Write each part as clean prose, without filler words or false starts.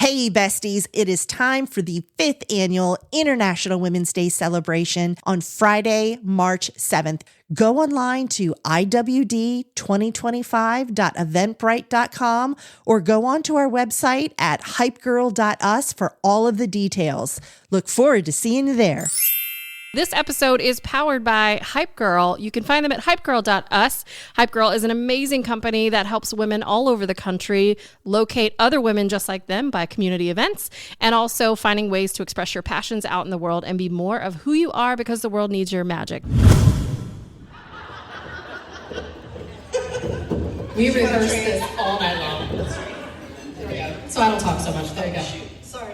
Hey besties, it is time for the 5th annual International Women's Day celebration on Friday, March 7th. Go online to IWD2025.eventbrite.com or go onto our website at hypegirl.us for all of the details. Look forward to seeing you there. This episode is powered by Hype Girl. You can find them at hypegirl.us. Hype Girl is an amazing company that helps women all over the country locate other women just like them by community events and also finding ways to express your passions out in the world and be more of who you are because the world needs your magic. We rehearse this all night long. There we go. So I don't talk so much. There you go. Sorry.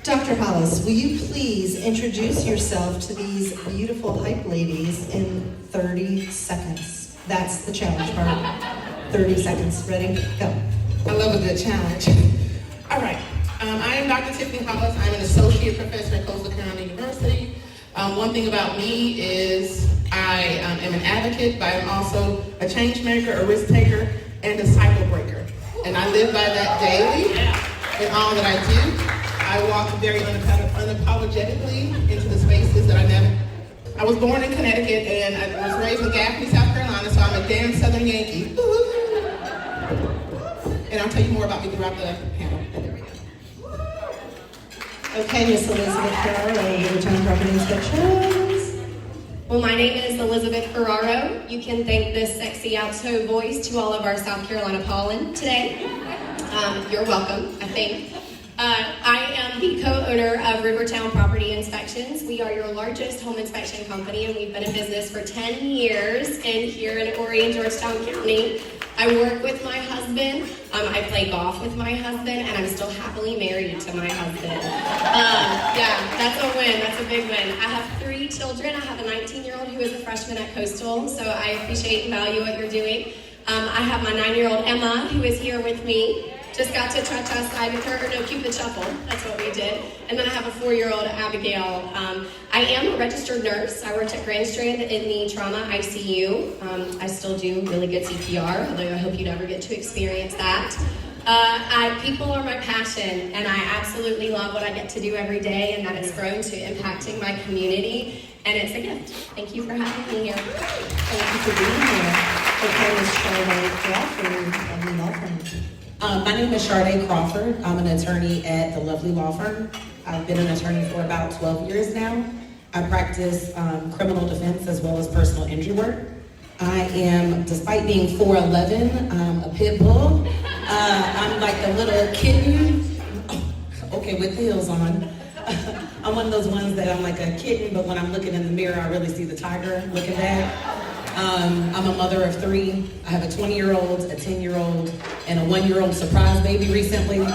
Dr. Hollis, will you please introduce yourself to these beautiful hype ladies in 30 seconds? That's the challenge part. 30 seconds. Ready? Go. I love a good challenge. All right. I am Dr. Tiffany Hollis. I'm an associate professor at Coastal Carolina University. One thing about me is I am an advocate, but I'm also a change maker, a risk taker, and a cycle breaker. And I live by that daily in all that I do. I walk very unapologetically into the spaces that I never. I was born in Connecticut and I was raised in Gaffney, South Carolina, so I'm a damn Southern Yankee. And I'll tell you more about me throughout the panel. There we go. Okay, Miss Elizabeth Ferraro, your return property inspections. Well, my name is Elizabeth Ferraro. You can thank this sexy alto voice to all of our South Carolina pollen today. You're welcome, I think. I am the co-owner of Rivertown Property Inspections. We are your largest home inspection company, and we've been in business for 10 years and here in Horry and Georgetown County. I work with my husband. I play golf with my husband, and I'm still happily married to my husband. Yeah, that's a win. That's a big win. I have 3 children. I have a 19-year-old who is a freshman at Coastal, so I appreciate and value what you're doing. I have my 9-year-old Emma, who is here with me. Just got to cha-cha slide with her, or no, Cupid shuffle. That's what we did. And then I have a 4-year-old Abigail. I am a registered nurse. I worked at Grand Strand in the trauma ICU. I still do really good CPR, although I hope you never get to experience that. People are my passion, and I absolutely love what I get to do every day, and that has grown to impacting my community, and it's a gift. Thank you for having me here. Thank you for being here. Okay, Ms. Sharde Crawford, lovely law firm. My name is Sharde Crawford. I'm an attorney at the lovely law firm. I've been an attorney for about 12 years now. I practice criminal defense as well as personal injury work. I am, despite being 4'11", a pit bull. I'm like a little kitten, okay, with heels on. I'm one of those ones that I'm like a kitten, but when I'm looking in the mirror, I really see the tiger looking back. I'm a mother of 3. I have a 20-year-old, a 10-year-old, and a 1-year-old surprise baby recently.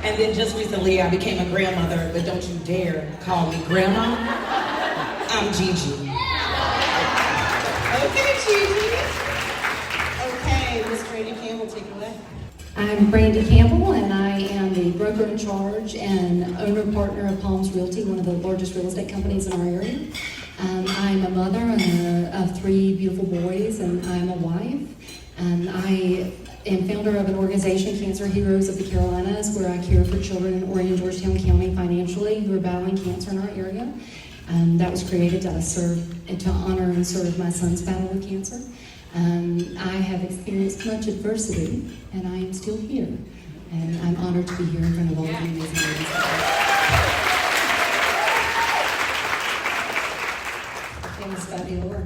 And then just recently I became a grandmother, but don't you dare call me grandma. I'm Gigi. Okay, Gigi. Okay, Miss Brandi Campbell, take it away. I'm Brandi Campbell, and I am the broker in charge and owner-partner of Palms Realty, one of the largest real estate companies in our area. I'm a mother of 3 beautiful boys, and I'm a wife. I am founder of an organization, Cancer Heroes of the Carolinas, where I care for children in Horry and Georgetown County financially who are battling cancer in our area. That was created to honor and serve my son's battle with cancer. I have experienced much adversity, and I am still here. And I'm honored to be here in front of all of you amazing ladies. Ms. Fabiola.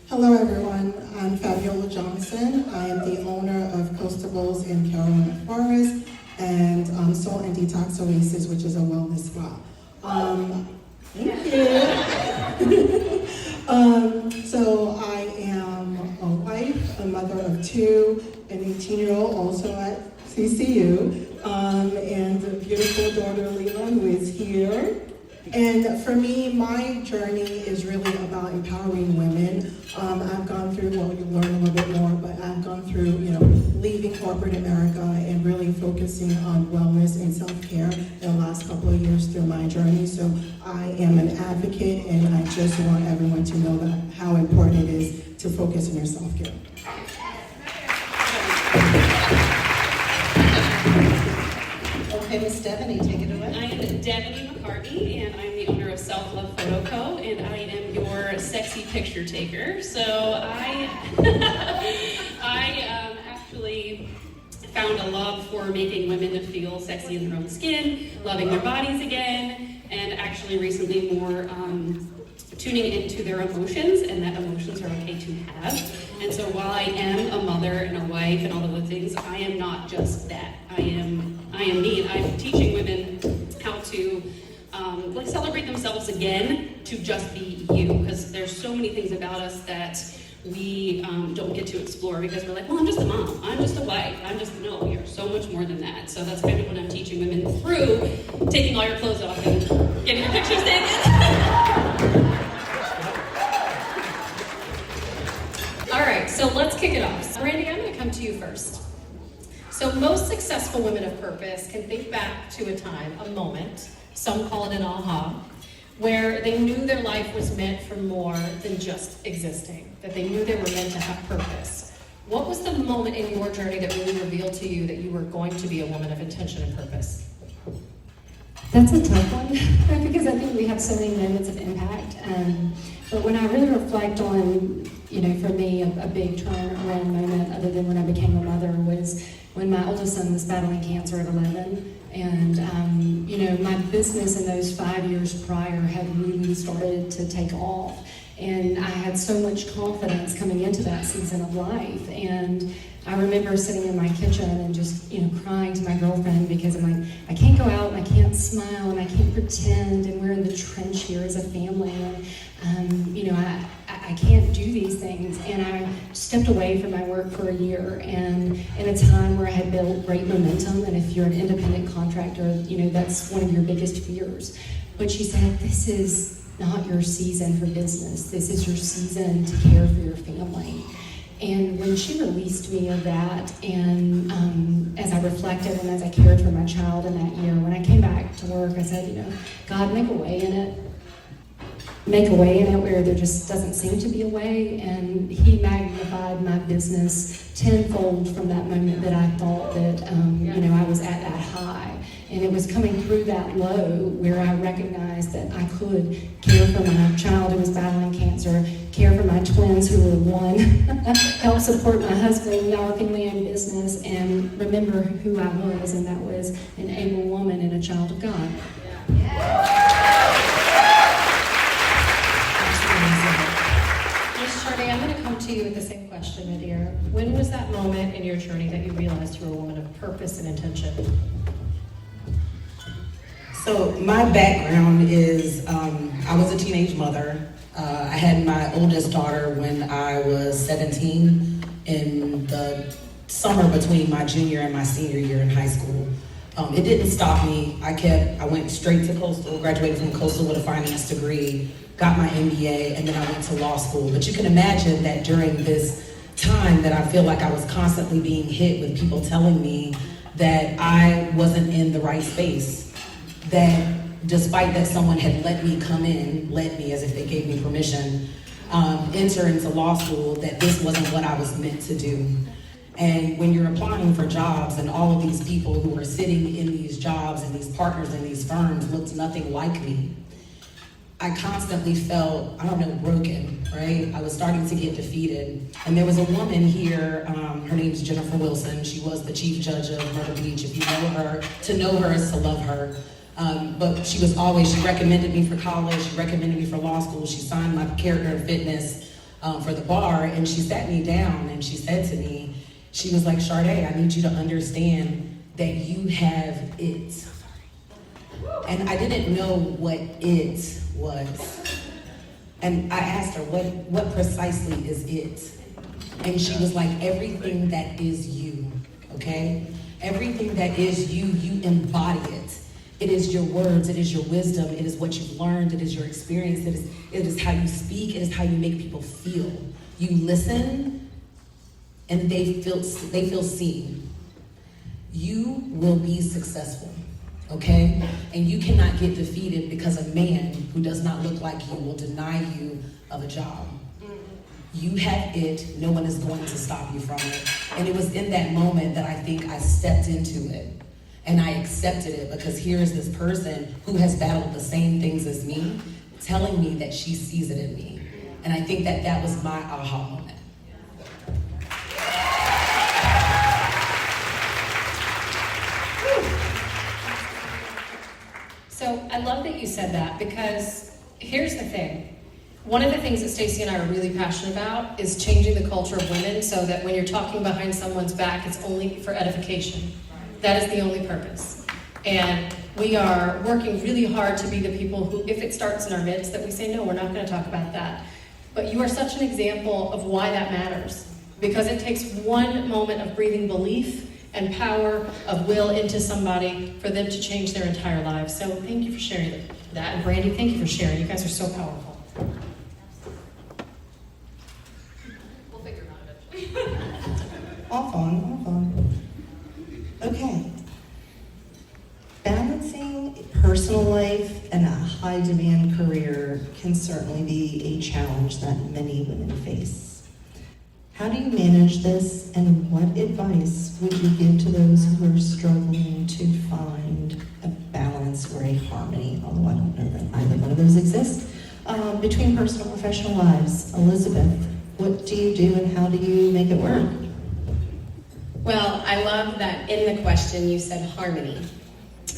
Hello, everyone. I'm Fabiola Johnston. I am the owner of Coastables in Carolina Forest and Salt and Detox Oasis, which is a wellness spa. Thank you. So I am a wife, a mother of 2, an 18-year-old also at CCU, and a beautiful daughter, Leela, who is here. And for me, my journey is really about empowering women. I've gone through, well, you'll learn a little bit more, but I've gone through, leaving corporate America and really focusing on wellness and self-care in the last couple of years through my journey. So I am an advocate, and I just want everyone to know that how important it is to focus on your self-care. Okay, Miss Devanie, take it away. I am Devanie McCartney, and I'm the owner of Self Love Photo Co., and I am your sexy picture taker. So I actually found a love for making women to feel sexy in their own skin, loving their bodies again, and actually recently more tuning into their emotions, and that emotions are okay to have. And so while I am a mother and a wife and all of the things, I am not just that. I am me, and I'm teaching women how to celebrate themselves again, to just be you, because there's so many things about us that we don't get to explore because we're like, well, I'm just a mom, I'm just a wife, no, you're so much more than that. So that's kind of what I'm teaching women through taking all your clothes off and getting your pictures taken. All right, so let's kick it off. Brandi, I'm going to come to you first. So most successful women of purpose can think back to a time, a moment, some call it an aha, where they knew their life was meant for more than just existing, that they knew they were meant to have purpose. What was the moment in your journey that really revealed to you that you were going to be a woman of intention and purpose? That's a tough one because I think we have so many moments of impact. But when I really reflect on, for me, a big turnaround moment other than when I became a mother was when my oldest son was battling cancer at 11. And, my business in those 5 years prior had really started to take off. And I had so much confidence coming into that season of life. And I remember sitting in my kitchen and just, crying to my girlfriend because I'm like, I can't go out and I can't smile and I can't pretend, and we're in the trench here as a family. And, I can't do these things. And I stepped away from my work for a year, and in a time where I had built great momentum, and if you're an independent contractor, that's one of your biggest fears. But she said, this is not your season for business. This is your season to care for your family. And when she released me of that, and as I reflected and as I cared for my child in that year, when I came back to work, I said, God, make a way in it. Make a way in it where there just doesn't seem to be a way. And he magnified my business tenfold from that moment that I thought that, I was at that high. And it was coming through that low where I recognized that I could care for my child who was battling cancer, care for my twins who were one, help support my husband, our family-owned business, and remember who I was, and that was an able woman and a child of God. Miss Sharde, I'm going to come to you with the same question, my dear. When was that moment in your journey that you realized you were a woman of purpose and intention? So my background is, I was a teenage mother. I had my oldest daughter when I was 17 in the summer between my junior and my senior year in high school. It didn't stop me. I went straight to Coastal, graduated from Coastal with a finance degree, got my MBA, and then I went to law school. But you can imagine that during this time that I feel like I was constantly being hit with people telling me that I wasn't in the right space. That despite that someone had let me as if they gave me permission, enter into law school, that this wasn't what I was meant to do. And when you're applying for jobs and all of these people who are sitting in these jobs and these partners in these firms looked nothing like me, I constantly felt, broken, right? I was starting to get defeated. And there was a woman here, her name's Jennifer Wilson. She was the chief judge of Myrtle Beach. If you know her, to know her is to love her. But she recommended me for college, she recommended me for law school, she signed my character and fitness for the bar, and she sat me down and she said to me, she was like, Sharde, I need you to understand that you have it. And I didn't know what it was. And I asked her, what precisely is it? And she was like, everything that is you, okay? Everything that is you, you embody it. It is your words, it is your wisdom, it is what you've learned, it is your experience, it is how you speak, it is how you make people feel. You listen, and they feel seen. You will be successful, okay? And you cannot get defeated because a man who does not look like you will deny you of a job. You have it, no one is going to stop you from it. And it was in that moment that I think I stepped into it. And I accepted it because here's this person who has battled the same things as me, telling me that she sees it in me. And I think that that was my aha moment. So I love that you said that, because here's the thing. One of the things that Stacey and I are really passionate about is changing the culture of women so that when you're talking behind someone's back, it's only for edification. That is the only purpose. And we are working really hard to be the people who, if it starts in our midst, that we say, no, we're not going to talk about that. But you are such an example of why that matters. Because it takes one moment of breathing belief and power of will into somebody for them to change their entire lives. So thank you for sharing that. And Brandi, thank you for sharing. You guys are so powerful. We'll figure it out eventually. All fun. Okay. Balancing personal life and a high-demand career can certainly be a challenge that many women face. How do you manage this, and what advice would you give to those who are struggling to find a balance or a harmony, although I don't know that either one of those exists, between personal and professional lives? Elizabeth, what do you do and how do you make it work? Well, I love that in the question you said harmony,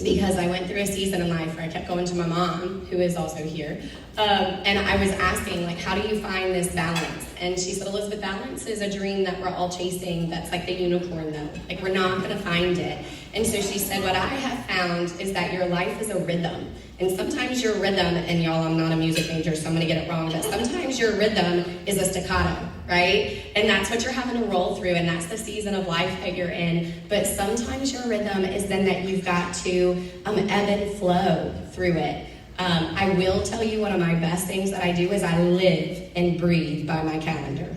because I went through a season in life where I kept going to my mom, who is also here, and I was asking, like, how do you find this balance? And she said, Elizabeth, balance is a dream that we're all chasing that's like the unicorn, though. Like, we're not going to find it. And so she said, what I have found is that your life is a rhythm. And sometimes your rhythm, and y'all, I'm not a music major, so I'm going to get it wrong, but sometimes your rhythm is a staccato, right? And that's what you're having to roll through, and that's the season of life that you're in. But sometimes your rhythm is then that you've got to ebb and flow through it. I will tell you, one of my best things that I do is I live and breathe by my calendar.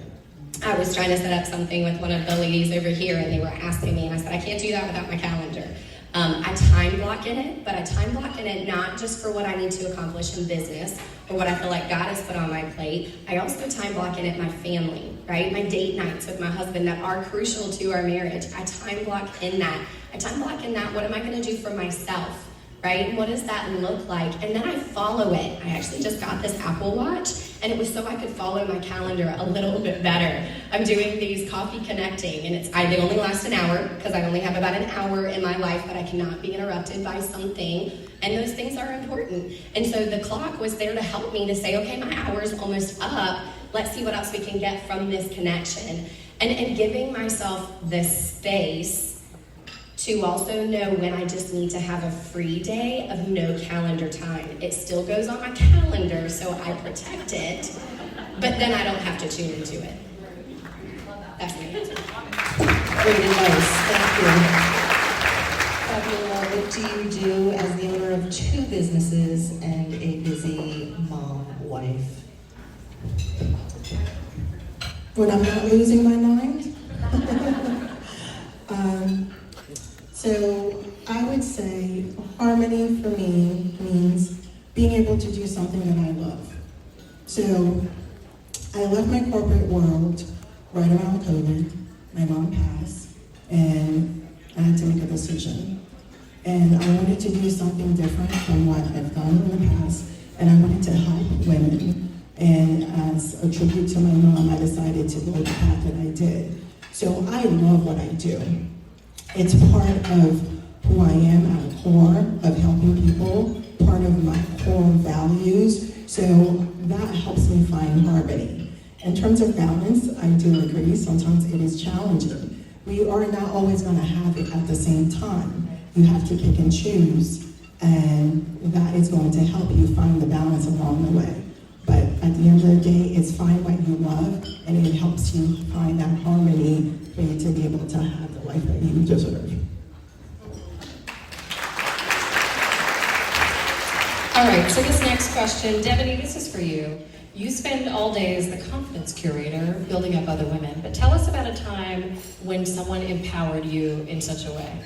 I was trying to set up something with one of the ladies over here, and they were asking me, and I said, I can't do that without my calendar. I time block in it, but I time block in it not just for what I need to accomplish in business or what I feel like God has put on my plate. I also time block in it my family, right? My date nights with my husband that are crucial to our marriage. I time block in that. I time block in that, what am I going to do for myself? Right? What does that look like? And then I follow it. I actually just got this Apple Watch, and it was so I could follow my calendar a little bit better. I'm doing these coffee connecting, and they only last an hour because I only have about an hour in my life, but I cannot be interrupted by something, and those things are important. And so the clock was there to help me to say, okay, my hour's almost up. Let's see what else we can get from this connection. And giving myself this space to also know when I just need to have a free day of no calendar time. It still goes on my calendar, so I protect it, but then I don't have to tune into it. That's my answer. Great advice, thank you. Fabiola, what do you do as the owner of 2 businesses and a busy mom, wife? When I'm not losing my mind? So I would say harmony for me means being able to do something that I love. So I left my corporate world right around COVID. My mom passed, and I had to make a decision. And I wanted to do something different from what I've done in the past, and I wanted to help women. And as a tribute to my mom, I decided to go the path that I did. So I love what I do. It's part of who I am at the core of helping people, part of my core values. So that helps me find harmony. In terms of balance, I do agree, sometimes it is challenging. We are not always going to have it at the same time. You have to pick and choose, and that is going to help you find the balance along the way. But at the end of the day, it's find what you love, and it helps you find that harmony for you to be able to have the life that you deserve. All right, so this next question, Devanie, this is for you. You spend all day as the confidence curator building up other women, but tell us about a time when someone empowered you in such a way.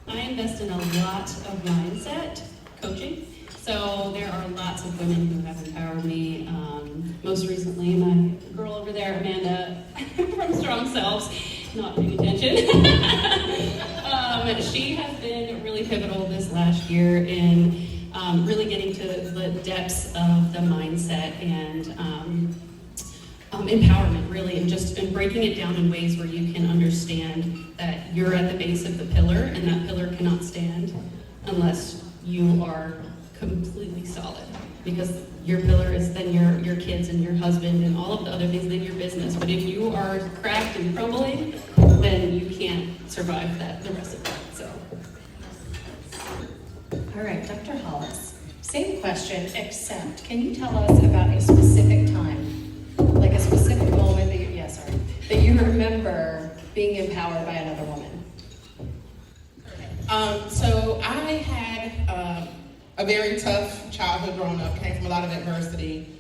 I invest in a lot of mindset coaching. So there are lots of women who have empowered me. Most recently, my girl over there, Amanda, from Strong Selves, not paying attention. She has been really pivotal this last year in really getting to the depths of the mindset and empowerment, really, and breaking it down in ways where you can understand that you're at the base of the pillar, and that pillar cannot stand unless you are completely solid. Because your pillar is then your kids and your husband and all of the other things, then your business. But if you are cracked and crumbling, then you can't survive that the rest of it. So. All right, Dr. Hollis, same question, except can you tell us about a specific time, like a specific moment that you remember being empowered by another woman? So I had a very tough childhood growing up, came from a lot of adversity,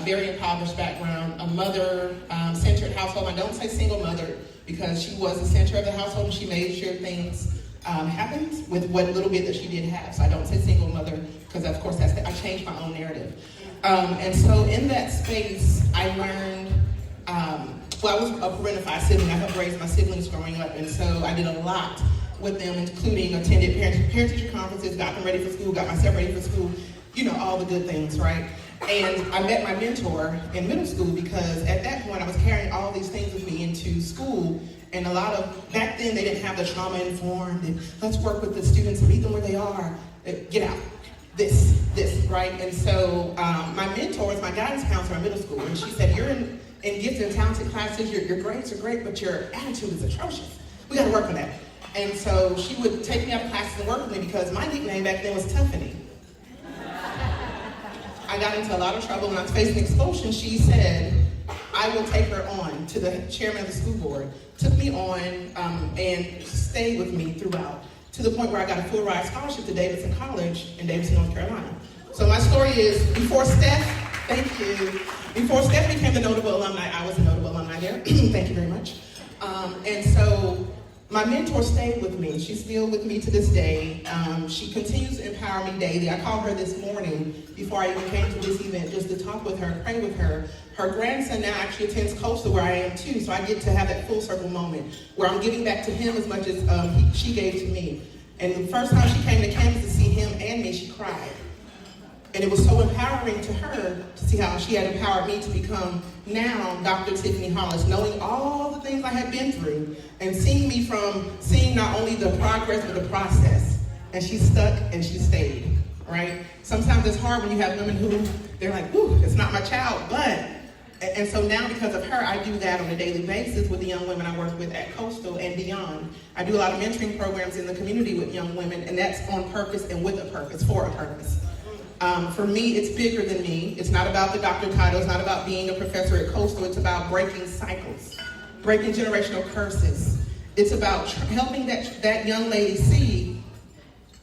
very impoverished background, a mother-centered household. I don't say single mother because she was the center of the household and she made sure things happened with what little bit that she did have. So I don't say single mother because of course I changed my own narrative. And so in that space, I learned, I was a parentified sibling. I helped raise my siblings growing up, and so I did a lot with them, including attended parent-teacher conferences, got them ready for school, got myself ready for school, all the good things, right? And I met my mentor in middle school because at that point I was carrying all these things with me into school, and back then they didn't have the trauma-informed, and let's work with the students and meet them where they are, get out, this, right? And so my mentor was my guidance counselor in middle school, and she said, you're in gifted and talented classes, your grades are great, but your attitude is atrocious. We gotta work on that. And so she would take me out of classes and work with me because my nickname back then was Tiffany. I got into a lot of trouble when I was facing expulsion. She said, I will take her on to the chairman of the school board, took me on and stayed with me throughout, to the point where I got a full ride scholarship to Davidson College in Davidson, North Carolina. So my story is, before Steph became the notable alumni, I was a notable alumni there. Thank you very much. And so my mentor stayed with me. She's still with me to this day. She continues to empower me daily. I called her this morning before I even came to this event just to talk with her, pray with her. Her grandson now actually attends Coastal where I am too, so I get to have that full circle moment where I'm giving back to him as much as she gave to me. And the first time she came to campus to see him and me, she cried. And it was so empowering to her to see how she had empowered me to become now Dr. Tiffany Hollis, knowing all the things I had been through and seeing me from seeing not only the progress but the process. And she stuck and she stayed, right? Sometimes it's hard when you have women who, they're like, ooh, it's not my child, and so now because of her, I do that on a daily basis with the young women I work with at Coastal and beyond. I do a lot of mentoring programs in the community with young women, and that's on purpose and with a purpose, for a purpose. For me, it's bigger than me. It's not about the doctor title. It's not about being a professor at Coastal. It's about breaking cycles, breaking generational curses. It's about helping that young lady see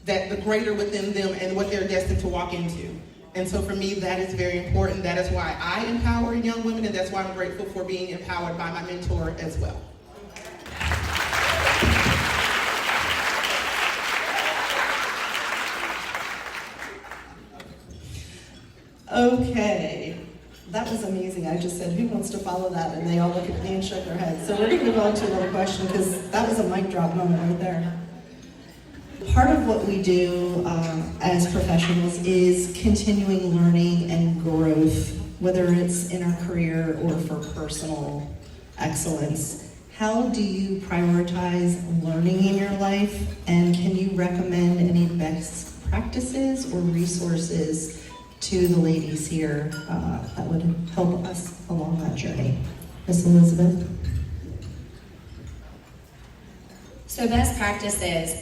that the greater within them and what they're destined to walk into. And so for me, that is very important. That is why I empower young women, and that's why I'm grateful for being empowered by my mentor as well. Okay, that was amazing. I just said, who wants to follow that? And they all look at me and shook their heads. So we're going to move on to another question because that was a mic drop moment right there. Part of what we do as professionals is continuing learning and growth, whether it's in our career or for personal excellence. How do you prioritize learning in your life? And can you recommend any best practices or resources to the ladies here that would help us along that journey? Miss Elizabeth? So best practices,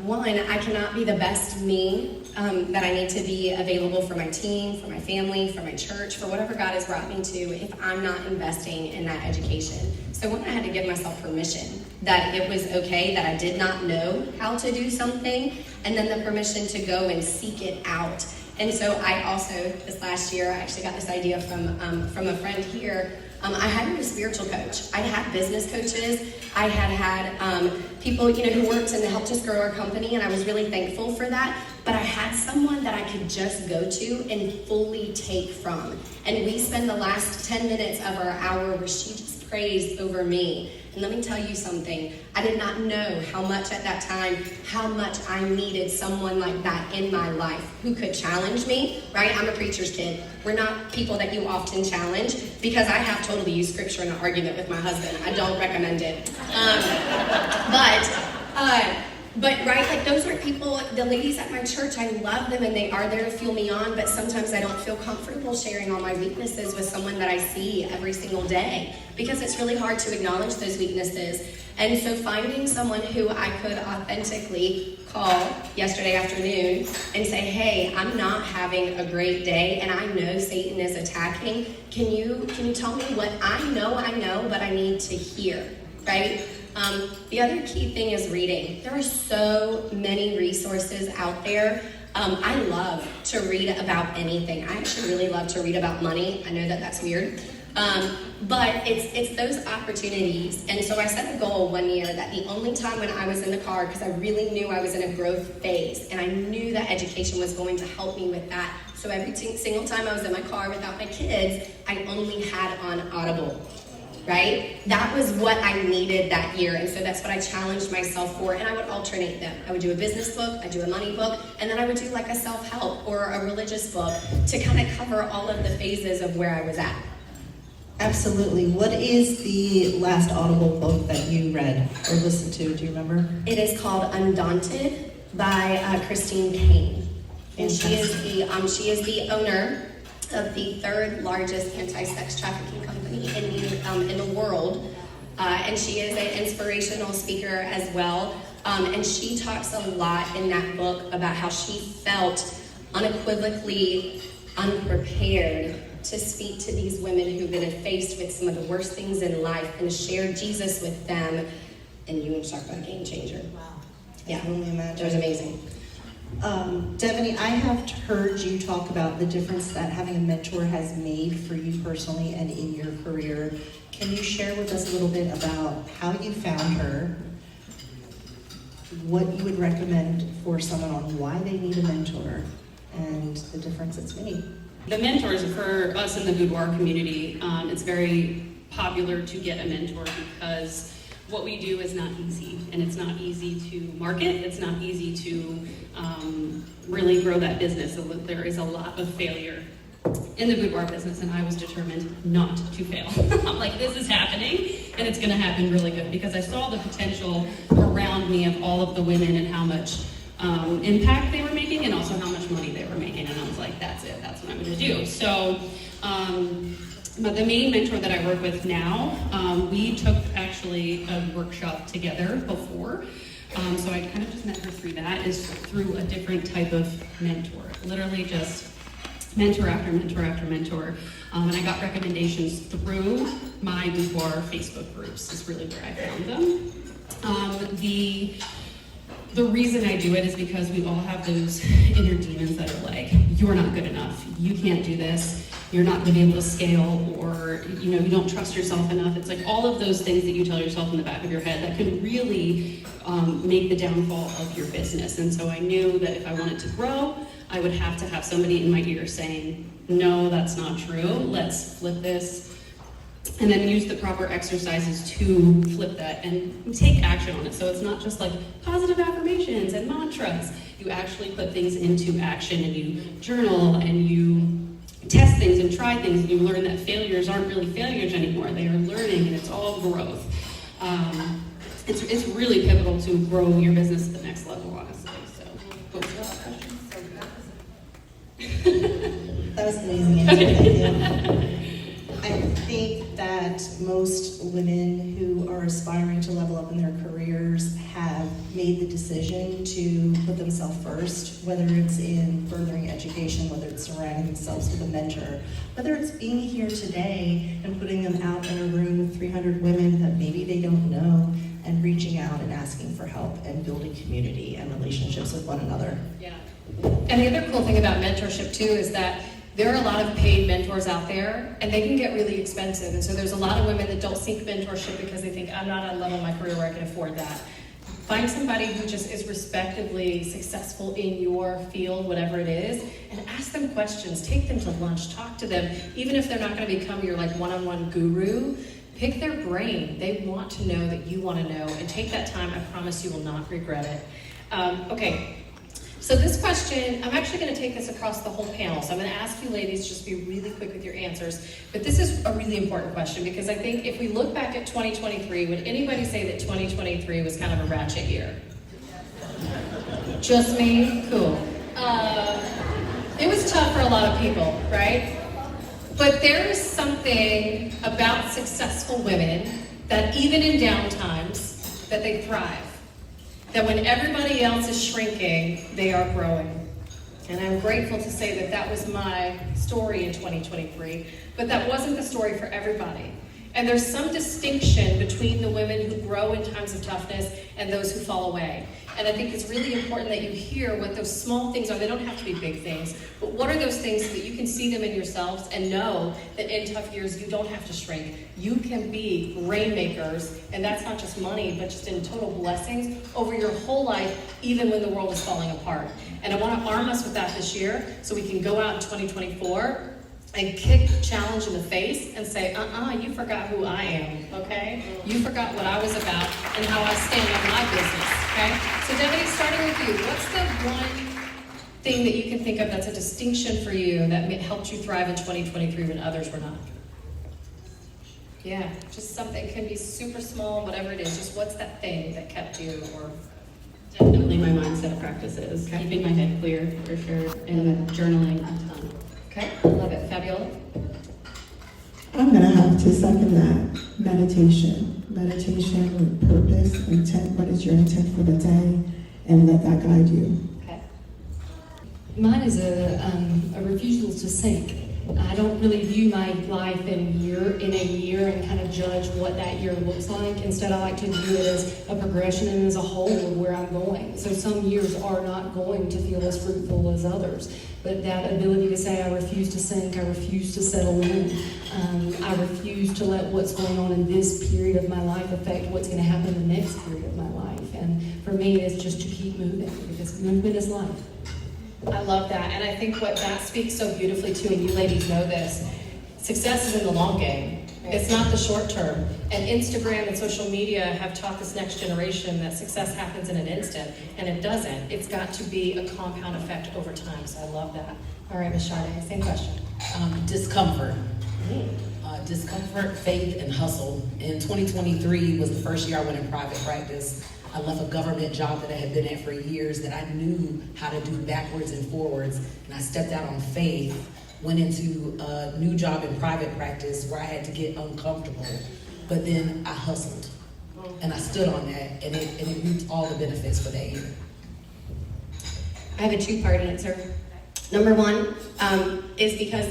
one, I cannot be the best me that I need to be available for my team, for my family, for my church, for whatever God has brought me to if I'm not investing in that education. So one, I had to give myself permission that it was okay that I did not know how to do something, and then the permission to go and seek it out. And so I also, this last year, I actually got this idea from a friend here. I hired a spiritual coach. I'd had business coaches. I had people, who worked and helped us grow our company, and I was really thankful for that. But I had someone that I could just go to and fully take from. And we spend the last 10 minutes of our hour where she just praise over me. And let me tell you something, I did not know how much at that time, how much I needed someone like that in my life who could challenge me, right? I'm a preacher's kid. We're not people that you often challenge, because I have totally used scripture in an argument with my husband. I don't recommend it. But right, like those are people, the ladies at my church, I love them and they are there to fuel me on, but sometimes I don't feel comfortable sharing all my weaknesses with someone that I see every single day, because it's really hard to acknowledge those weaknesses. And so finding someone who I could authentically call yesterday afternoon and say, hey, I'm not having a great day and I know Satan is attacking. Can you tell me what I know, but I need to hear, right? The other key thing is reading. There are so many resources out there. I love to read about anything. I actually really love to read about money. I know that that's weird. But it's those opportunities. And so I set a goal one year that the only time when I was in the car, because I really knew I was in a growth phase, and I knew that education was going to help me with that. So every single time I was in my car without my kids, I only had on Audible. Right? That was what I needed that year. And so that's what I challenged myself for. And I would alternate them. I would do a business book, I'd do a money book, and then I would do like a self-help or a religious book to kind of cover all of the phases of where I was at. Absolutely. What is the last Audible book that you read or listened to? Do you remember? It is called Undaunted by Christine Kane. And she is the owner of the third largest anti-sex trafficking company in the world, and she is an inspirational speaker as well. And she talks a lot in that book about how she felt unequivocally unprepared to speak to these women who've been faced with some of the worst things in life and share Jesus with them. And you want to talk about a game changer? Wow. Yeah, I can only imagine. it was amazing. Devanie, I have heard you talk about the difference that having a mentor has made for you personally and in your career. Can you share with us a little bit about how you found her, what you would recommend for someone on why they need a mentor, and the difference it's made? The mentors for us in the boudoir community, it's very popular to get a mentor because what we do is not easy, and it's not easy to market, it's not easy to really grow that business. So there is a lot of failure in the boudoir business, and I was determined not to fail. I'm like, this is happening, and it's gonna happen really good, because I saw the potential around me of all of the women and how much impact they were making, and also how much money they were making, and I was like, that's it, that's what I'm gonna do. So, but the main mentor that I work with now, we took actually a workshop together before. So I kind of just met her through that, is through a different type of mentor. Literally just mentor after mentor after mentor. And I got recommendations through my boudoir Facebook groups is really where I found them. The reason I do it is because we all have those inner demons that are like, you're not good enough, you can't do this, you're not going to be able to scale, or you don't trust yourself enough. It's like all of those things that you tell yourself in the back of your head that can really make the downfall of your business. And so I knew that if I wanted to grow, I would have to have somebody in my ear saying, no, that's not true, let's flip this. And then use the proper exercises to flip that and take action on it. So it's not just like positive affirmations and mantras. You actually put things into action, and you journal, and you test things and try things, and you learn that failures aren't really failures anymore. They are learning, and it's all growth. It's really pivotal to grow your business to the next level, honestly. So, what was the last question? That was an amazing answer. Thank you. I think that most women who are aspiring to level up in their careers have made the decision to put themselves first, whether it's in furthering education, whether it's surrounding themselves with a mentor, whether it's being here today and putting them out in a room with 300 women that maybe they don't know, and reaching out and asking for help and building community and relationships with one another. Yeah. And the other cool thing about mentorship too is that there are a lot of paid mentors out there, and they can get really expensive. And so there's a lot of women that don't seek mentorship because they think, I'm not at a level in my career where I can afford that. Find somebody who just is respectively successful in your field, whatever it is, and ask them questions. Take them to lunch, talk to them. Even if they're not going to become your like one-on-one guru, Pick their brain. They want to know that you want to know, and take that time. I promise you will not regret it. Okay, so this question, I'm actually going to take this across the whole panel. So I'm going to ask you ladies, just be really quick with your answers. But this is a really important question, because I think if we look back at 2023, would anybody say that 2023 was kind of a ratchet year? Just me? Cool. It was tough for a lot of people, right? But there is something about successful women that even in downtimes, that they thrive. That when everybody else is shrinking, they are growing. And I'm grateful to say that that was my story in 2023, but that wasn't the story for everybody. And there's some distinction between the women who grow in times of toughness and those who fall away. And I think it's really important that you hear what those small things are. They don't have to be big things, but what are those things so that you can see them in yourselves and know that in tough years, you don't have to shrink. You can be rainmakers, and that's not just money, but just in total blessings over your whole life, even when the world is falling apart. And I want to arm us with that this year so we can go out in 2024 and kick challenge in the face and say, you forgot who I am, okay? You forgot what I was about and how I stand on my business, okay? So Devanie, starting with you, what's the one thing that you can think of that's a distinction for you that helped you thrive in 2023 when others were not? Yeah, just something. It can be super small, whatever it is. Just what's that thing that kept you, or... Definitely my mindset practices, keeping my head clear for sure, and journaling a ton. Okay, love it. Fabiola? I'm going to have to second that. Meditation. Meditation with purpose, intent. What is your intent for the day? And let that guide you. Okay. Mine is a refusal to sink. I don't really view my life in a year and kind of judge what that year looks like. Instead, I like to view it as a progression and as a whole of where I'm going. So some years are not going to feel as fruitful as others. But that ability to say, I refuse to sink, I refuse to settle in, I refuse to let what's going on in this period of my life affect what's going to happen in the next period of my life. And for me, it's just to keep moving, because movement is life. I love that, and I think what that speaks so beautifully to, and you ladies know this, success is in the long game. It's not the short term. And Instagram and social media have taught this next generation that success happens in an instant, and it doesn't. It's got to be a compound effect over time, so I love that. All right, Ms. Sharde, same question. Discomfort. Discomfort, faith, and hustle. In 2023 was the first year I went in private practice. I left a government job that I had been at for years that I knew how to do backwards and forwards, and I stepped out on faith, went into a new job in private practice where I had to get uncomfortable, but then I hustled, and I stood on that, and it reaped all the benefits for that year. I have a two-part answer. Number one is because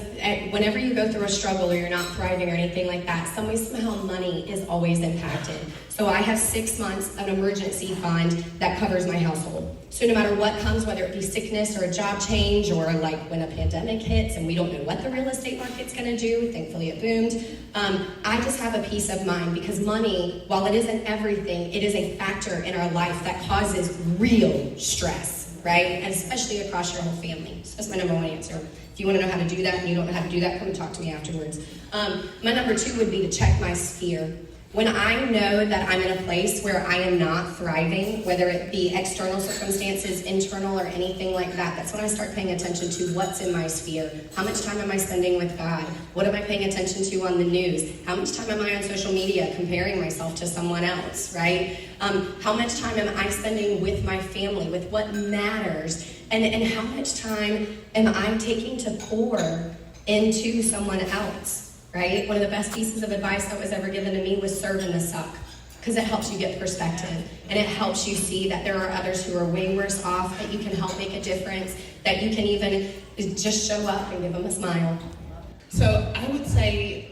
whenever you go through a struggle or you're not thriving or anything like that, some way, somehow money is always impacted. So I have 6 months of an emergency fund that covers my household. So no matter what comes, whether it be sickness or a job change or like when a pandemic hits and we don't know what the real estate market's gonna do, thankfully it boomed, I just have a peace of mind because money, while it isn't everything, it is a factor in our life that causes real stress, right? And especially across your whole family. So that's my number one answer. If you want to know how to do that and you don't know how to do that, come and talk to me afterwards. My number two would be to check my sphere. When I know that I'm in a place where I am not thriving, whether it be external circumstances, internal, or anything like that, that's when I start paying attention to what's in my sphere. How much time am I spending with God? What am I paying attention to on the news? How much time am I on social media comparing myself to someone else, right? How much time am I spending with my family, with what matters? And how much time am I taking to pour into someone else? Right? One of the best pieces of advice that was ever given to me was serve in the suck, because it helps you get perspective and it helps you see that there are others who are way worse off, that you can help make a difference, that you can even just show up and give them a smile. So I would say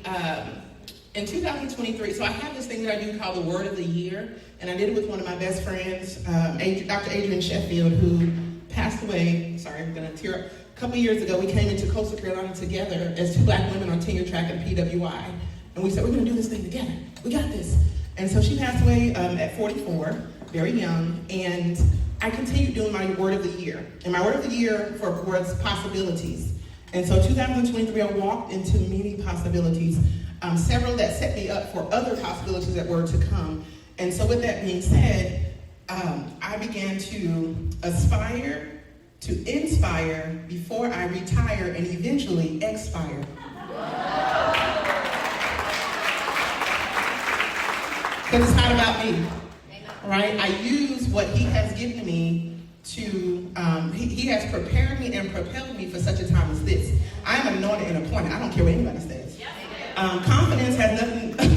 in 2023, so I have this thing that I do called the Word of the Year, and I did it with one of my best friends, Dr. Adrian Sheffield, who passed away, sorry, I'm gonna tear up. A couple years ago, we came into Coastal Carolina together as two black women on tenure track at PWI. And we said, we're gonna do this thing together. We got this. And so she passed away at 44, very young, and I continued doing my Word of the Year. And my Word of the Year was possibilities. And so 2023, I walked into many possibilities. several that set me up for other possibilities that were to come. And so with that being said, I began to aspire to inspire before I retire and eventually expire. Because it's not about me, right? I use what he has given me to, he has prepared me and propelled me for such a time as this. I am anointed and appointed. I don't care what anybody says. Confidence has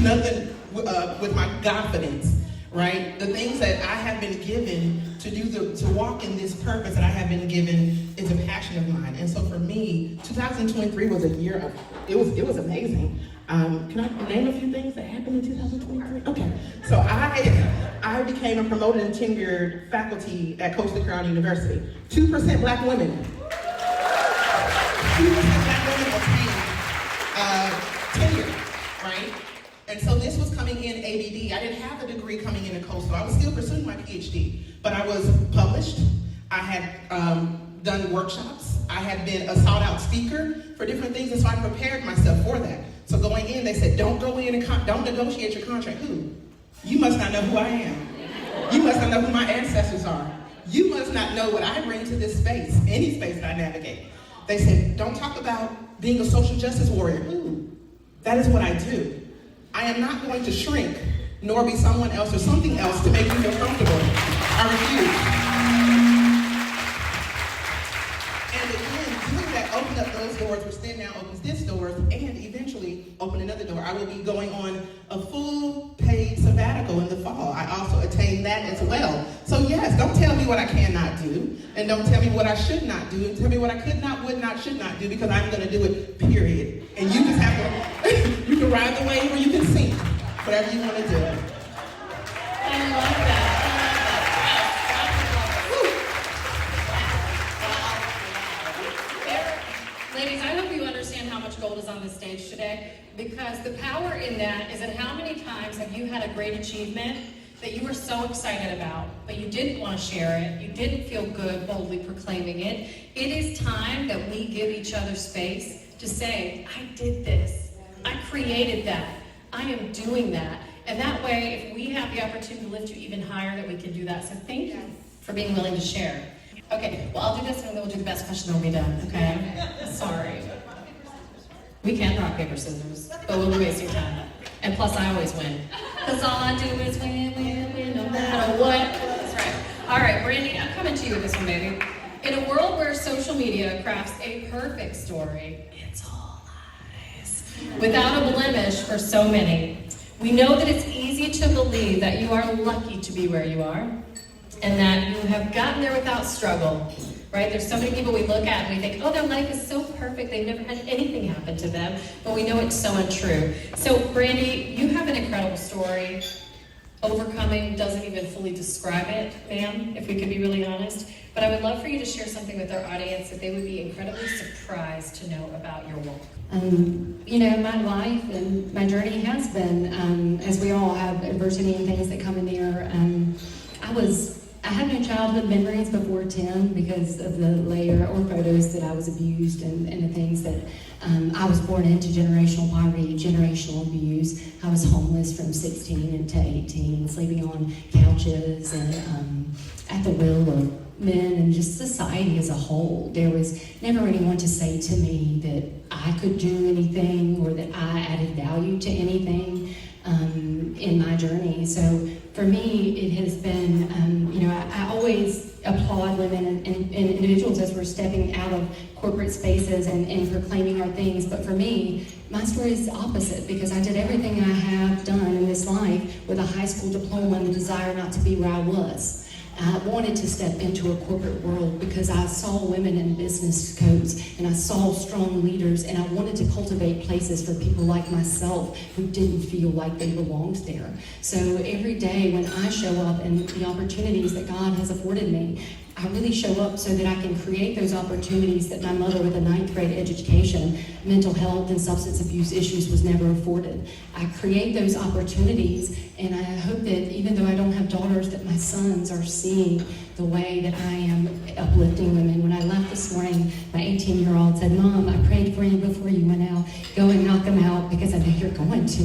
nothing with my confidence, right? The things that I have been given to walk in this purpose that I have been given is a passion of mine. And so for me, 2023 was a year of, it was amazing. Can I name a few things that happened in 2023? Okay, so I became a promoted and tenured faculty at Coastal Carolina University. 2% black women. 2% black women obtained tenure, right? And so this was coming in ABD. I didn't have a degree coming into Coastal. I was still pursuing my PhD, but I was published. I had done workshops. I had been a sought-out speaker for different things, and so I prepared myself for that. So going in, they said, don't go in and don't negotiate your contract. Who? You must not know who I am. You must not know who my ancestors are. You must not know what I bring to this space, any space that I navigate. They said, don't talk about being a social justice warrior. Who? That is what I do. I am not going to shrink, nor be someone else or something else to make you feel comfortable. I refuse. And again, doing that opened up those doors, which then now opens this door, and eventually open another door. I will be going on a full paid sabbatical in the fall. I also attained that as well. So yes, don't tell me what I cannot do, and don't tell me what I should not do, and tell me what I could not, would not, should not do, because I'm going to do it, period. And you just have to, you can ride the wave or you can sink, whatever you want to do. I love that. Ladies, I hope you understand how much gold is on this stage today, because the power in that is in how many times have you had a great achievement that you were so excited about, but you didn't want to share it, you didn't feel good boldly proclaiming it. It is time that we give each other space to say, I did this, I created that, I am doing that. And that way, if we have the opportunity to lift you even higher, that we can do that. So thank you for being willing to share. Okay, well, I'll do this and then we'll do the best question and we'll be done, okay? Sorry. We can rock, paper, scissors, but we'll be wasting time. And plus, I always win. Because all I do is win, win, win, no matter what. That's right. All right, Brandi, I'm coming to you with this one, baby. In a world where social media crafts a perfect story, it's all lies, without a blemish for so many, we know that it's easy to believe that you are lucky to be where you are, and that you have gotten there without struggle, right? There's so many people we look at and we think, oh, their life is so perfect, they've never had anything happen to them, but we know it's so untrue. So, Brandi, you have an incredible story. Overcoming doesn't even fully describe it, ma'am, if we could be really honest. But I would love for you to share something with our audience that they would be incredibly surprised to know about your walk. You know, my life and my journey has been, as we all have adversity and things that come in there. I have no childhood memories before 10 because of the layer or photos that I was abused and the things that I was born into: generational poverty, generational abuse. I was homeless from 16 to 18, sleeping on couches and at the will of men and just society as a whole. There was never anyone to say to me that I could do anything or that I added value to anything in my journey. So for me, it has been, I always applaud women and individuals as we're stepping out of corporate spaces and proclaiming our things. But for me, my story is the opposite, because I did everything I have done in this life with a high school diploma and the desire not to be where I was. I wanted to step into a corporate world because I saw women in business codes and I saw strong leaders, and I wanted to cultivate places for people like myself who didn't feel like they belonged there. So every day when I show up and the opportunities that God has afforded me, I really show up so that I can create those opportunities that my mother with a 9th grade education, mental health and substance abuse issues was never afforded. I create those opportunities, and I hope that even though I don't have daughters, that my sons are seeing the way that I am uplifting women. When I left this morning, my 18-year-old said, "Mom, I prayed for you before you went out. Go and knock them out because I know you're going to,"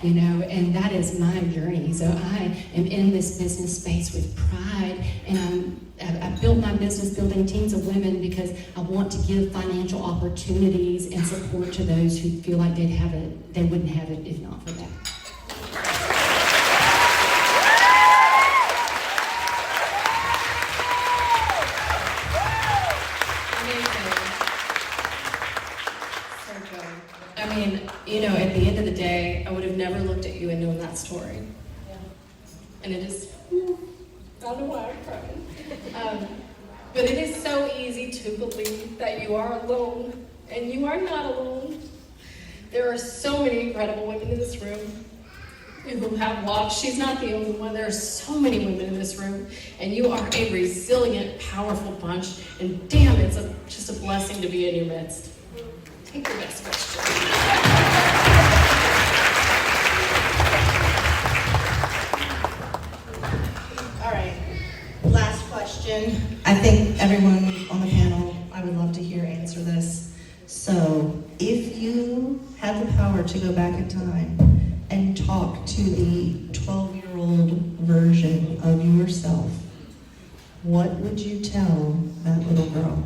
you know, and that is my journey. So I am in this business space with pride, and I built my business building teams of women because I want to give financial opportunities and support to those who feel like they wouldn't have it if not for that. I mean, you know, at the end of the day, I would have never looked at you and known that story. Yeah. And it is, I don't know why I'm crying. But it is so easy to believe that you are alone, and you are not alone. There are so many incredible women in this room who have walked. She's not the only one. There are so many women in this room, and you are a resilient, powerful bunch, and damn, it's just a blessing to be in your midst. Take your next question. All right, last question. I think everyone on the panel, I would love to hear answer this. So, if you had the power to go back in time and talk to the 12-year-old version of yourself, what would you tell that little girl?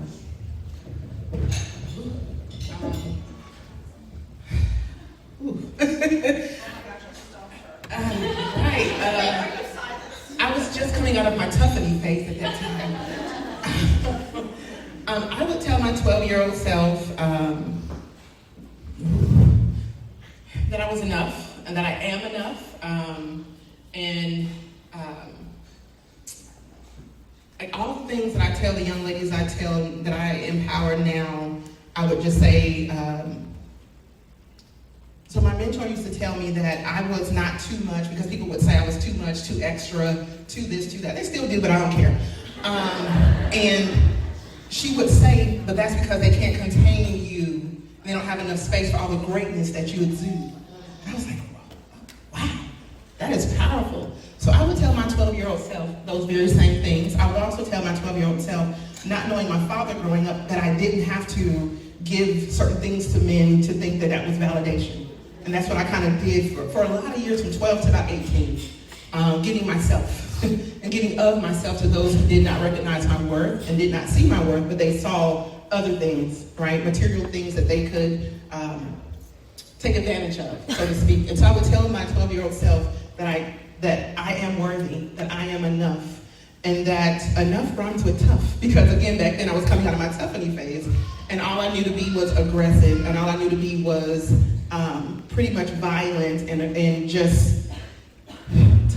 I was just coming out of my Tiffany phase at that time. I would tell my 12-year-old self that I was enough and that I am enough, like all the things that I tell the young ladies that I empower now, I would just say, so my mentor used to tell me that I was not too much, because people would say I was too much, too extra, too this, too that. They still do, but I don't care. And she would say, but that's because they can't contain you. They don't have enough space for all the greatness that you exude. And I was like, wow, that is powerful. So I would tell my 12-year-old self those very same things. I would also tell my 12-year-old self, not knowing my father growing up, that I didn't have to give certain things to men to think that that was validation. And that's what I kind of did for a lot of years, from 12 to about 18, giving myself and giving of myself to those who did not recognize my worth and did not see my worth, but they saw other things, right? Material things that they could take advantage of, so to speak. And so I would tell my 12-year-old self that I am worthy, that I am enough, and that enough rhymes with tough. Because again, back then I was coming out of my Tiffany phase, and all I knew to be was aggressive, and all I knew to be was pretty much violent and just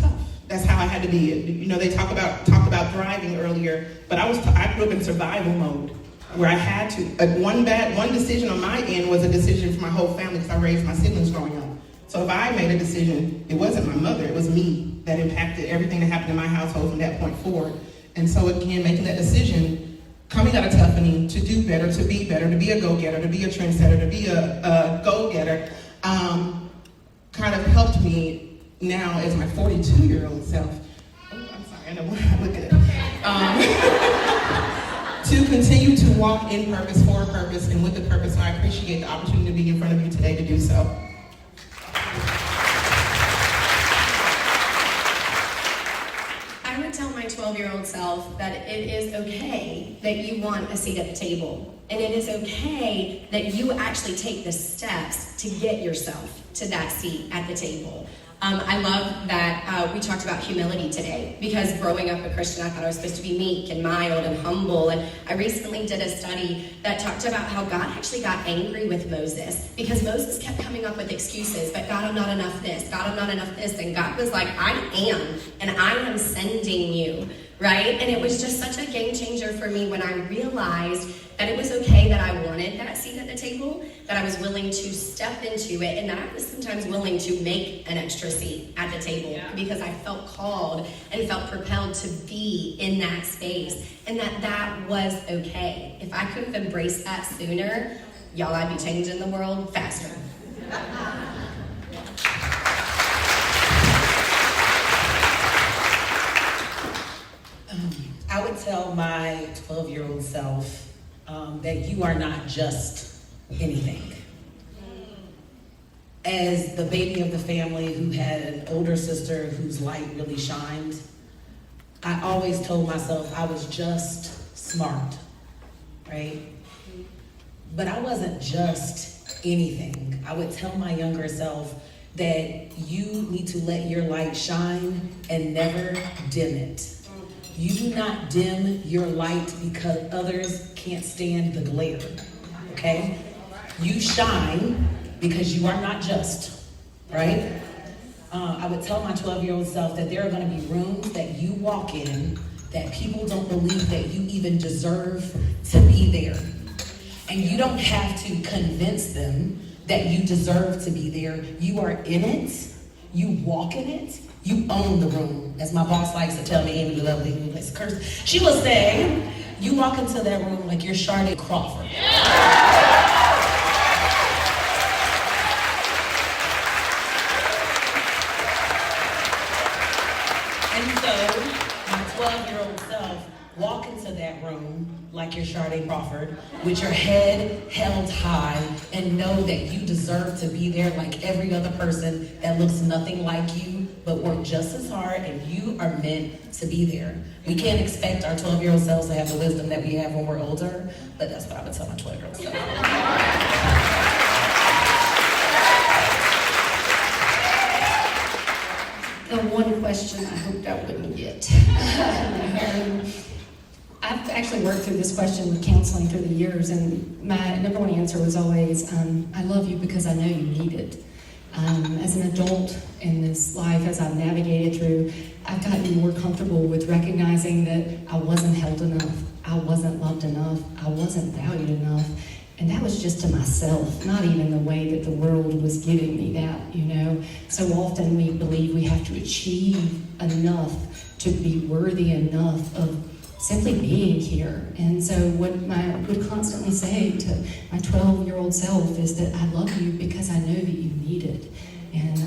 tough. That's how I had to be. You know, they talked about thriving earlier, but I grew up in survival mode, where I had to. One decision on my end was a decision for my whole family, because I raised my siblings growing up. So if I made a decision, it wasn't my mother, it was me that impacted everything that happened in my household from that point forward. And so again, making that decision, coming out of Tiffany, to do better, to be a go-getter, to be a trendsetter, to be a go-getter, kind of helped me now as my 42-year-old self. Oh, I'm sorry, I know I look at it. To continue to walk in purpose, for a purpose, and with a purpose. So I appreciate the opportunity to be in front of you today to do so. I would tell my 12-year-old self that it is okay that you want a seat at the table. And it is okay that you actually take the steps to get yourself to that seat at the table. I love that we talked about humility today, because growing up a Christian, I thought I was supposed to be meek and mild and humble. And I recently did a study that talked about how God actually got angry with Moses, because Moses kept coming up with excuses. But God, I'm not enough this. God, I'm not enough this. And God was like, I am, and I am sending you. right? And it was just such a game changer for me when I realized that it was okay that I wanted that seat at the table, that I was willing to step into it, and that I was sometimes willing to make an extra seat at the table because I felt called and felt propelled to be in that space, and that was okay. If I could have embraced that sooner, y'all, I'd be changing the world faster. I would tell my 12-year-old self that you are not just anything. As the baby of the family who had an older sister whose light really shined, I always told myself I was just smart, right? But I wasn't just anything. I would tell my younger self that you need to let your light shine and never dim it. You do not dim your light because others can't stand the glare, okay? You shine because you are not just, right? I would tell my 12-year-old self that there are gonna be rooms that you walk in that people don't believe that you even deserve to be there. And you don't have to convince them that you deserve to be there. You are in it, you walk in it, you own the room. As my boss likes to tell me, Amy Blvd, let's curse. She will say, you walk into that room like you're Sharde Crawford. And so, my 12-year-old self, walk into that room like you're Sharde Crawford, with your head held high, and know that you deserve to be there like every other person that looks nothing like you, but work just as hard, and you are meant to be there. We can't expect our 12-year-old selves to have the wisdom that we have when we're older, but that's what I would tell my 12-year-old self. The one question I hoped I wouldn't get. I've actually worked through this question with counseling through the years, and my number one answer was always, I love you because I know you need it. As an adult in this life, as I've navigated through, I've gotten more comfortable with recognizing that I wasn't held enough, I wasn't loved enough, I wasn't valued enough, and that was just to myself, not even the way that the world was giving me that, you know? So often we believe we have to achieve enough to be worthy enough of simply being here. And so what I would constantly say to my 12-year-old self is that I love you because I know that you need it. And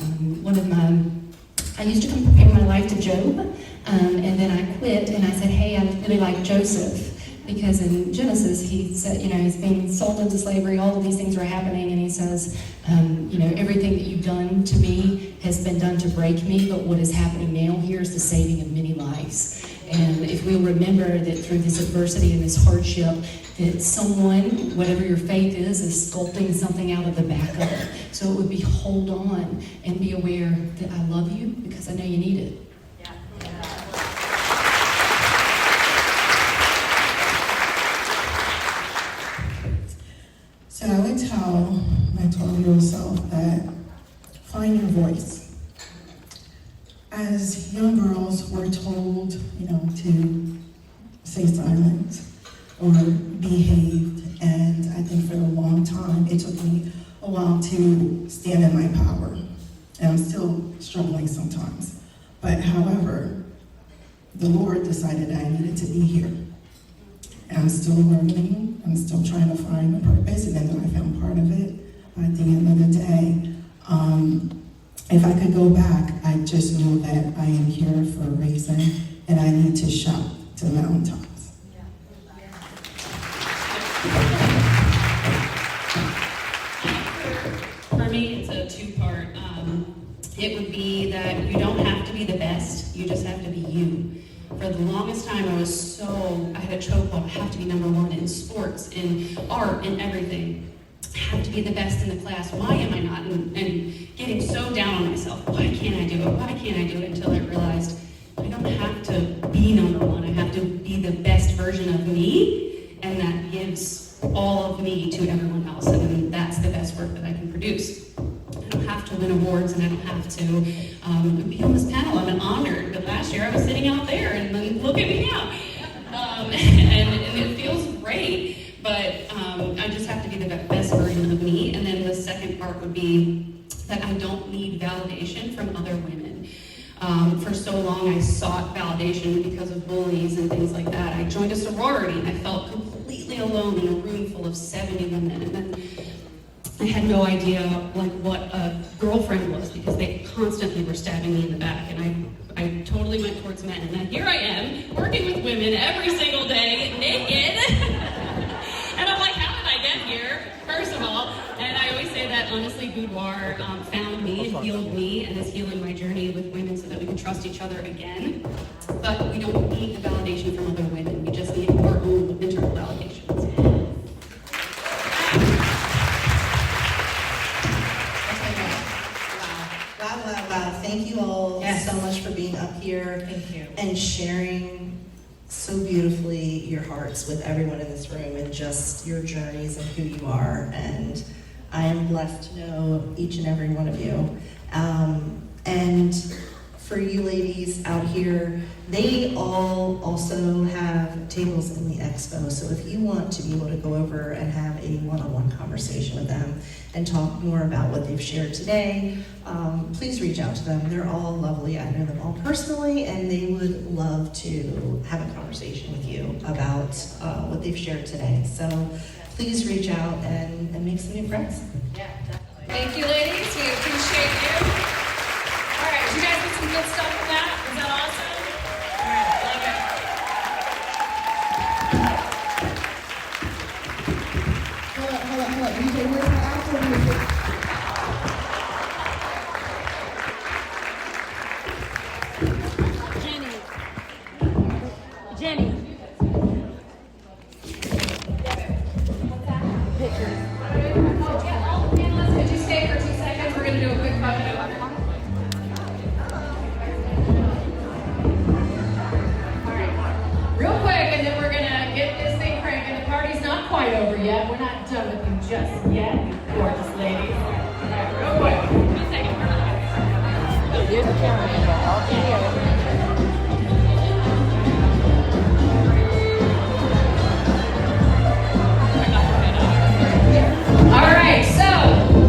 I used to compare my life to Job, and then I quit and I said, hey, I really like Joseph. Because in Genesis, he said, you know, he's being sold into slavery, all of these things were happening, and he says, you know, everything that you've done to me has been done to break me, but what is happening now here is the saving of many lives. And if we'll remember that through this adversity and this hardship, that someone, whatever your faith is sculpting something out of the back of it. So it would be hold on and be aware that I love you because I know you need it. So I would tell my 12-year-old self that find your voice. As young girls, we're told, you know, to stay silent or behave, and I think for a long time, it took me a while to stand in my power, and I'm still struggling sometimes. But however, the Lord decided I needed to be here. And I'm still learning, I'm still trying to find a purpose, and then I found part of it. At the end of the day, if I could go back, I just know that I am here for a reason, and I need to shout to the mountaintops. For me, it's a two-part. It would be that you don't have to be the best, you just have to be you. For the longest time, I had a chokehold. I have to be number one in sports, in art, in everything. I have to be the best in the class. Why am I not? And getting so down on myself. Why can't I do it? Why can't I do it? Until I realized I don't have to be number one. I have to be the best version of me, and that gives all of me to everyone else, and that's the best work that I can produce. I don't have to win awards, and I don't have to be on this panel. I'm honored, but last last year I was sitting out there, and then look at me now. And it feels great, but I just have to be the best version of me. And then the second part would be that I don't need validation from other women. For so long I sought validation because of bullies and things like that. I joined a sorority and I felt completely alone in a room full of 70 women. And then I had no idea like what a girlfriend was because they constantly were stabbing me in the back, and I totally went towards men. And then here I am working with women every single day, naked. And I'm like, how did I get here, first of all? And I always say that honestly, boudoir found me and healed me and is healing my journey with women so that we can trust each other again. But we don't need the validation from other women. We just need our own internal validations. Wow. Thank you all so much for being up here. Thank you. And sharing so beautifully your hearts with everyone in this room and just your journeys and who you are. And I am blessed to know each and every one of you. And for you ladies out here, they all also have tables in the expo. So if you want to be able to go over and have a one-on-one conversation with them and talk more about what they've shared today, please reach out to them. They're all lovely. I know them all personally, and they would love to have a conversation with you about what they've shared today. So please reach out and make some new friends. Yeah, definitely. Thank you, ladies. We appreciate you. All right, did you guys get some good stuff from that? Was that awesome? All right, love it. Hold up. DJ, where's my actual music? Jenny. Could you stay for 2 seconds? We're going to do a quick photo. Real quick, and then we're gonna get this thing cranking. The party's not quite over yet. We're not done with you just yet, you gorgeous ladies. All right, real quick. 2 seconds. Here's the camera angle. All together. All right, so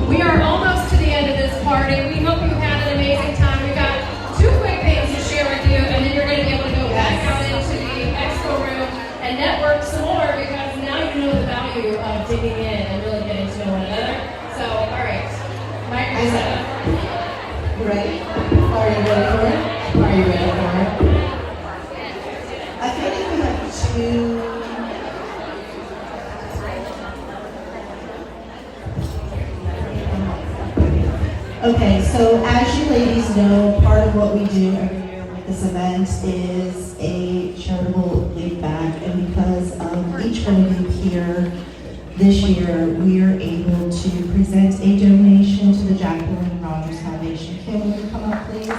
we are almost to the end of this party. We hope you had an amazing time. We've got 2 quick things to share with you, and then you're going to be able to go back out into the expo room and network some more, because now you know the value of digging in and really getting to know one another. So, all right, mic reset. Ready? Are you ready for it? Are you ready for it? I feel like we have 2. Okay, so as you ladies know, part of what we do every year with this event is a charitable give back, and because of each one of you here this year, we are able to present a donation to the Jacqueline Rogers Foundation. Kim, will you come up, please?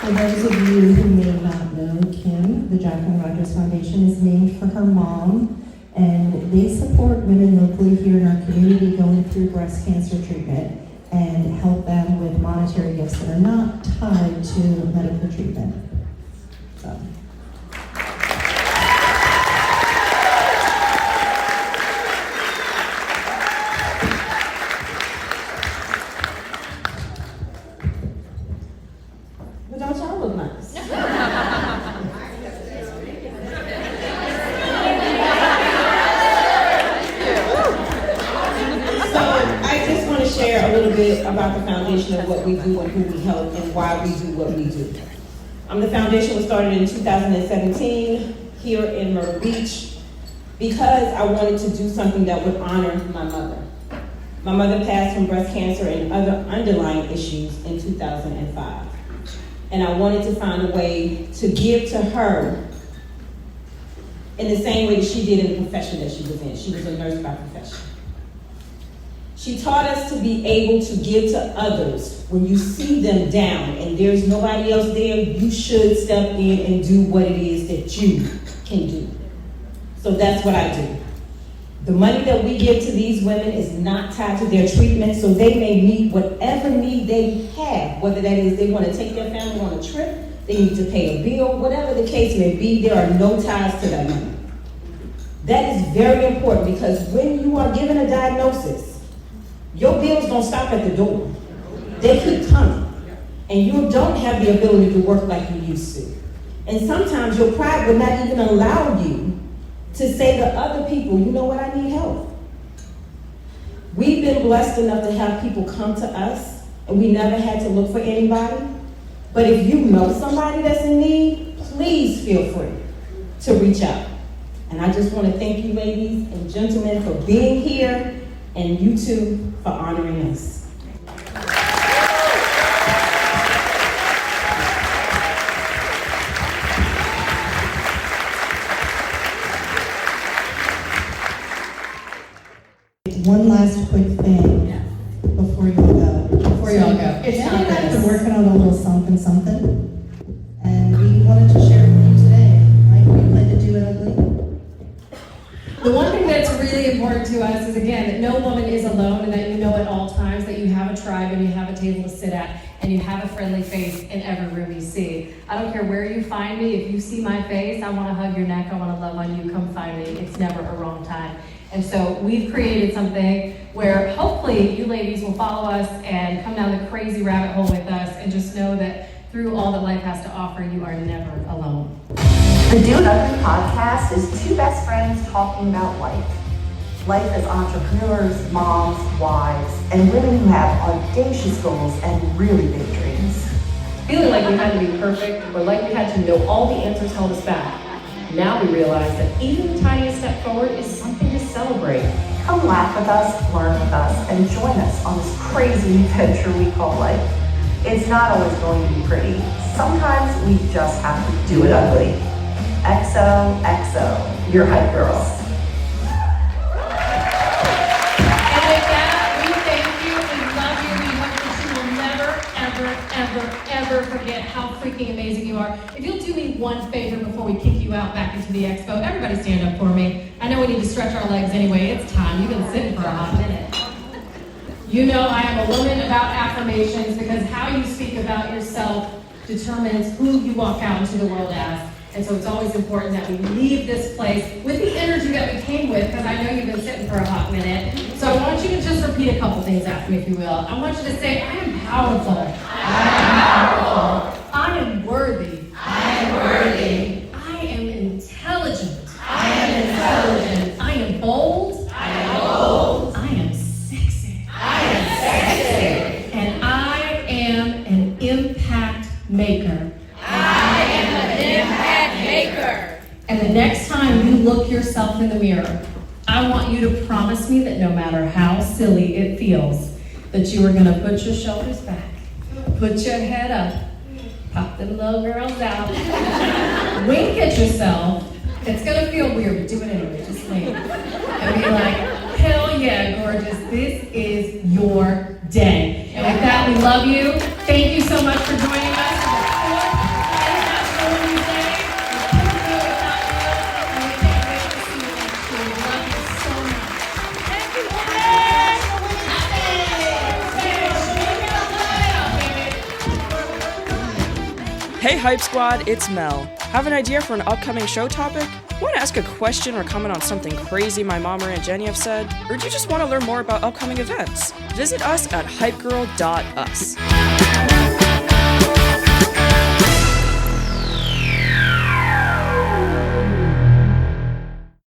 For those of you who may not know Kim, the Jacqueline Rogers Foundation is named for her mom, and they support women locally here in our community going through breast cancer treatment and help them with monetary gifts that are not tied to medical treatment. So. But don't y'all look nice? Share a little bit about the foundation of what we do and who we help and why we do what we do. The foundation was started in 2017 here in Myrtle Beach because I wanted to do something that would honor my mother. My mother passed from breast cancer and other underlying issues in 2005. And I wanted to find a way to give to her in the same way that she did in the profession that she was in. She was a nurse by profession. She taught us to be able to give to others. When you see them down and there's nobody else there, you should step in and do what it is that you can do. So that's what I do. The money that we give to these women is not tied to their treatment, so they may meet whatever need they have, whether that is they want to take their family on a trip, they need to pay a bill, whatever the case may be, there are no ties to that money. That is very important because when you are given a diagnosis, your bills don't stop at the door. They keep coming. And you don't have the ability to work like you used to. And sometimes your pride would not even allow you to say to other people, you know what, I need help. We've been blessed enough to have people come to us, and we never had to look for anybody. But if you know somebody that's in need, please feel free to reach out. And I just want to thank you, ladies and gentlemen, for being here, and you too for honoring us. One last quick thing before you all go. Before you all go. It's not I've been this. working on a little something, and we wanted to share it with you today. Right? We plan to do it ugly. The one thing that's really important to us is, again, that no woman is alone and that you know at all times that you have a tribe and you have a table to sit at and you have a friendly face in every room you see. I don't care where you find me. If you see my face, I want to hug your neck. I want to love on you. Come find me. It's never a wrong time. And so we've created something where hopefully you ladies will follow us and come down the crazy rabbit hole with us and just know that through all that life has to offer, you are never alone. The Do It Ugly podcast is two best friends talking about life. Life as entrepreneurs, moms, wives, and women who have audacious goals and really big dreams. Feeling like we had to be perfect or like we had to know all the answers held us back. Now we realize that even the tiniest step forward is something to celebrate. Come laugh with us, learn with us, and join us on this crazy adventure we call life. It's not always going to be pretty. Sometimes we just have to do it ugly. XOXO, your hype girls. And with that, we thank you, we love you, we hope that you will never, ever forget how freaking amazing you are. If you'll do me one favor before we kick you out back into the expo, everybody stand up for me. I know we need to stretch our legs anyway, it's time. You've been sitting for a hot minute. You know I am a woman about affirmations because how you speak about yourself determines who you walk out into the world as. And so it's always important that we leave this place with the energy that we came with, because I know you've been sitting for a hot minute. So I want you to just repeat a couple things after me, if you will. I want you to say, I am powerful. I am powerful. I am worthy. I am worthy. I am intelligent. I am intelligent. I am bold. I am bold. I am sexy. I am sexy. And I am an impact maker. I am an impact maker. And the next time you look yourself in the mirror, I want you to promise me that no matter how silly it feels, that you are going to put your shoulders back, put your head up, pop them little girls out, wink at yourself. It's going to feel weird, but do it anyway, just wink. And be like, hell yeah, gorgeous, this is your day. And with that, we love you. Thank you so much for joining us. Hey Hype Squad, it's Mel. Have an idea for an upcoming show topic? Want to ask a question or comment on something crazy my mom or Aunt Jenny have said? Or do you just want to learn more about upcoming events? Visit us at hypegirl.us.